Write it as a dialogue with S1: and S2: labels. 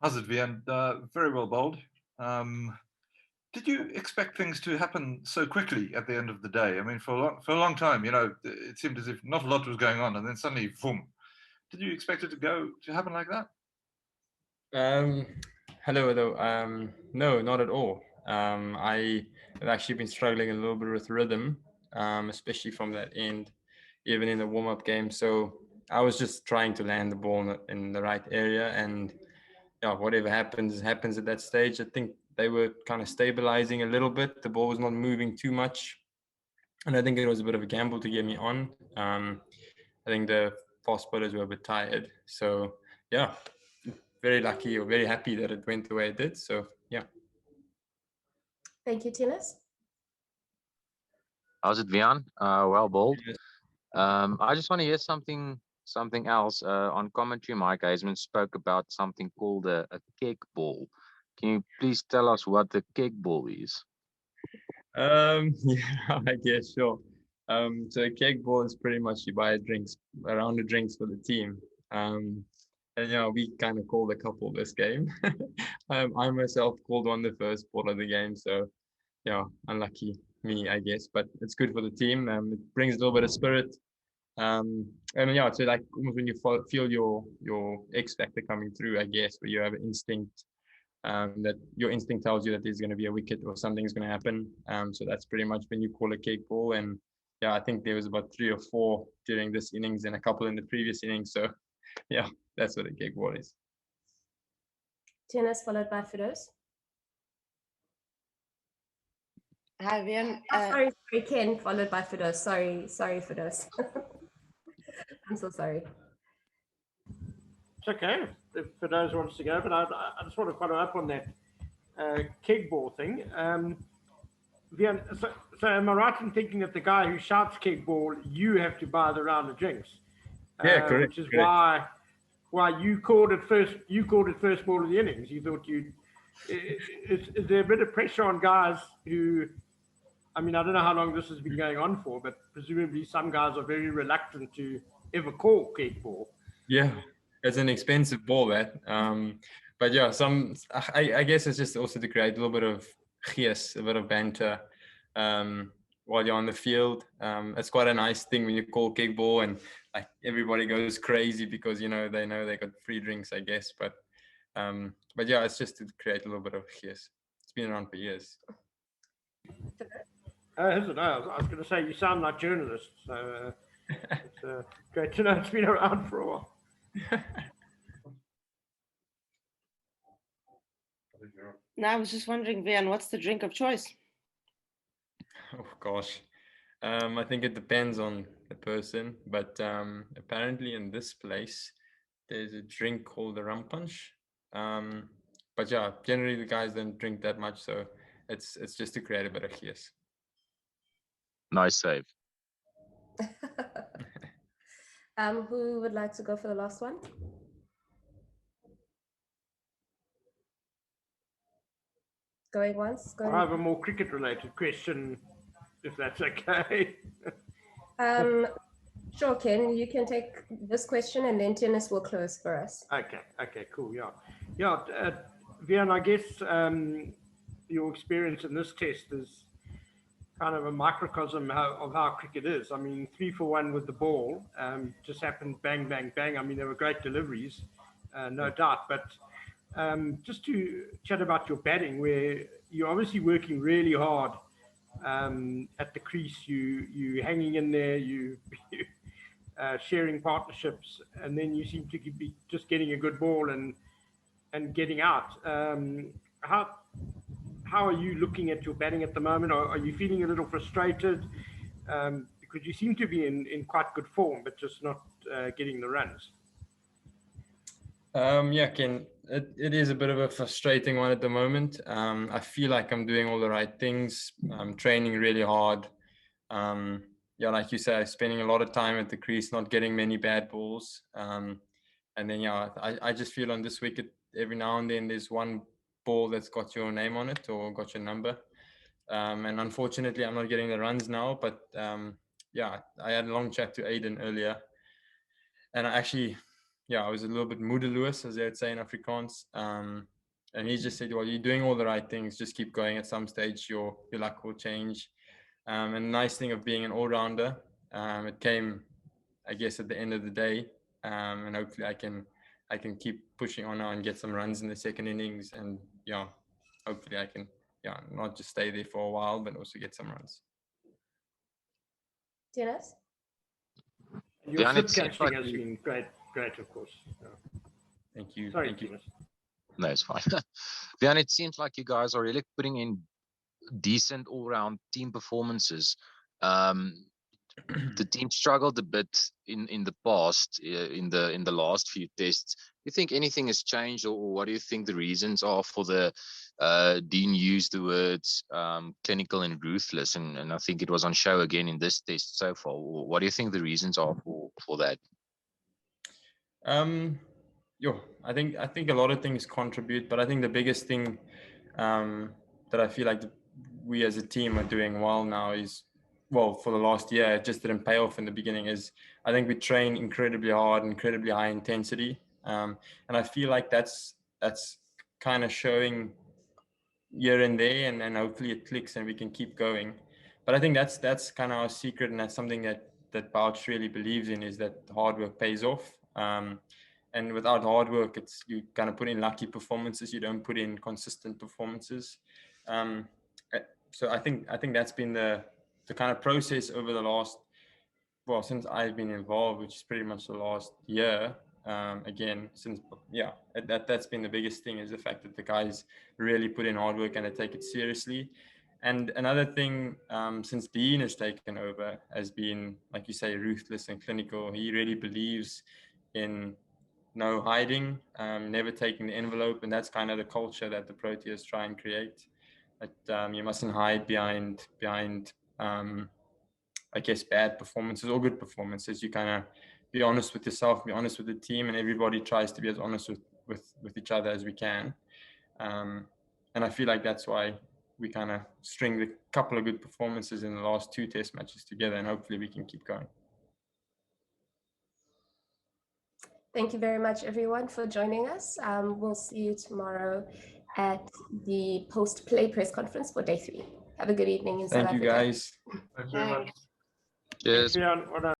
S1: How's it, Wiaan? Very well bowled. Um, did you expect things to happen so quickly at the end of the day? I mean, for a long time, it seemed as if not a lot was going on, and then suddenly, boom. Did you expect it to happen like that?
S2: Um, hello. No, not at all. I have actually been struggling a little bit with rhythm, especially from that end, even in the warm-up game. So I was just trying to land the ball in the right area, and yeah, whatever happens happens at that stage. I think they were kind of stabilizing a little bit. The ball was not moving too much, and I think it was a bit of a gamble to get me on. I think the fast bowlers were a bit tired, so yeah, very lucky or very happy that it went the way it did. So yeah.
S3: Thank you, Tinus.
S4: How's it, Wiaan? Well bowled.
S2: Yes.
S4: I just want to hear something else. On commentary, Mike Heisman spoke about something called a cake ball. Can you please tell us what the cake ball is?
S2: Yeah, I guess sure. So a cake ball is pretty much you buy a round of drinks for the team. And we kind of called a couple this game. I myself called one the first ball of the game, so yeah, unlucky me, I guess, but it's good for the team. It brings a little bit of spirit. And yeah, so like almost when you feel your X factor coming through, I guess, where you have an instinct, that your instinct tells you that there's going to be a wicket or something's going to happen. So that's pretty much when you call a cake ball. And yeah, I think there was about 3 or 4 during this innings and a couple in the previous innings. So yeah, that's what a cake ball is.
S3: Tinus, followed by Fidos.
S5: Hi, Wiaan.
S3: Sorry, Ken, followed by Fidos. Sorry, Fidos. I'm so sorry.
S6: It's okay if Fidos wants to go, but I just want to follow up on that keg ball thing. Wiaan, so am I right in thinking that the guy who shouts keg ball, you have to buy the round of drinks?
S2: Yeah, correct.
S6: Which is
S2: correct.
S6: why you called it first. You called it first ball of the innings. You thought you'd. Is there a bit of pressure on guys who? I mean, I don't know how long this has been going on for, but presumably some guys are very reluctant to ever call keg ball.
S2: Yeah, it's an expensive ball, that. But yeah, I guess it's just also to create a little bit of gees, a bit of banter, while you're on the field. It's quite a nice thing when you call kickball and like everybody goes crazy because they know they got free drinks, I guess. But yeah, it's just to create a little bit of gees. It's been around for years.
S6: Is it? I was going to say you sound like journalists, so it's great to know it's been around for a while.
S5: Now, I was just wondering, Wiaan, what's the drink of choice?
S2: Oh gosh, I think it depends on the person, but apparently in this place there's a drink called the rum punch. But yeah, generally the guys don't drink that much, so it's just to create a bit of chaos.
S4: Nice save.
S3: Who would like to go for the last one? Going once, going.
S6: I have a more cricket-related question, if that's okay.
S3: Sure, Ken. You can take this question, and then Tinus will close for us.
S6: Okay, cool. Yeah. Wiaan, I guess your experience in this test is kind of a microcosm of how cricket is. I mean, 3 for 1 with the ball just happened, bang, bang, bang. I mean, there were great deliveries, no doubt. But just to chat about your batting, where you're obviously working really hard at the crease, you hanging in there, you sharing partnerships, and then you seem to be just getting a good ball and getting out. How are you looking at your batting at the moment? Are you feeling a little frustrated? Because you seem to be in quite good form, but just not getting the runs.
S2: Yeah, Ken, it is a bit of a frustrating one at the moment. I feel like I'm doing all the right things. I'm training really hard. Yeah, like you said, spending a lot of time at the crease, not getting many bad balls. And then, yeah, I just feel on this wicket, every now and then there's one ball that's got your name on it or got your number. And unfortunately, I'm not getting the runs now. But yeah, I had a long chat to Aiden earlier. And I actually I was a little bit moedeloos, as they would say in Afrikaans. And he just said, well, you're doing all the right things. Just keep going. At some stage, your luck will change. And the nice thing of being an all-rounder, it came, I guess, at the end of the day. And hopefully I can keep pushing on now and get some runs in the second innings. And hopefully I can, not just stay there for a while, but also get some runs.
S3: Dennis?
S6: Your
S4: Wiaan,
S6: slip
S4: it seems
S6: catching
S4: like
S6: has
S4: you-
S6: been great, of course. Yeah.
S2: Thank you.
S6: Sorry,
S2: Thank you.
S6: Dennis.
S4: No, it's fine. Wiaan, it seems like you guys are really putting in decent all-round team performances. The team struggled a bit in the past, in the last few tests. Do you think anything has changed, or what do you think the reasons are for the Dean used the words clinical and ruthless, and I think it was on show again in this test so far. What do you think the reasons are for that?
S2: I think a lot of things contribute, but I think the biggest thing that I feel like we as a team are doing well now is, well, for the last year, it just didn't pay off in the beginning, is I think we train incredibly hard, incredibly high intensity. And I feel like that's kind of showing here and there, and hopefully it clicks and we can keep going. But I think that's kind of our secret, and that's something that Bouch really believes in, is that hard work pays off. And without hard work, you kind of put in lucky performances. You don't put in consistent performances. So I think that's been the kind of process over the last, well, since I've been involved, which is pretty much the last year. That's been the biggest thing, is the fact that the guys really put in hard work and they take it seriously. And another thing, since Dean has taken over, has been, like you say, ruthless and clinical. He really believes in no hiding, never taking the envelope, and that's kind of the culture that the Proteas try and create. That you mustn't hide behind I guess bad performances or good performances. You kind of be honest with yourself, be honest with the team, and everybody tries to be as honest with each other as we can. And I feel like that's why we kind of string a couple of good performances in the last 2 test matches together, and hopefully we can keep going.
S3: Thank you very much, everyone, for joining us. We'll see you tomorrow at the post-play press conference for day 3. Have a good evening in South
S2: Thank you,
S3: Africa.
S2: guys.
S1: Thanks very much.
S5: Thanks.
S4: Cheers.
S6: Wiaan, well done.